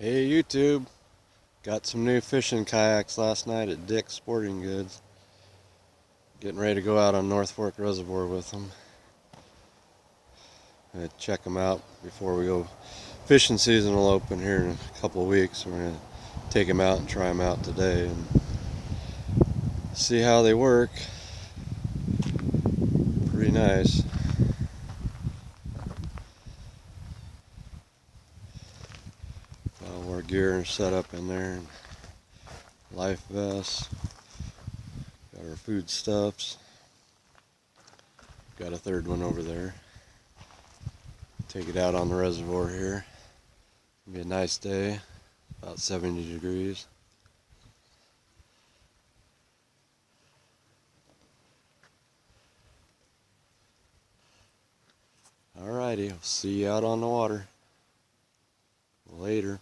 Hey YouTube, got some new fishing kayaks last night at Dick's Sporting Goods. Getting ready to go out on North Fork Reservoir with them. Gonna check them out before we go. Fishing season will open here in a couple of weeks. We're gonna take them out and try them out today and see how they work. Pretty nice. All our gear is set up in there. Life vests. Got our foodstuffs. Got a third one over there. Take it out on the reservoir here. It'll be a nice day, about 70 degrees. Alrighty, I'll see you out on the water. Later.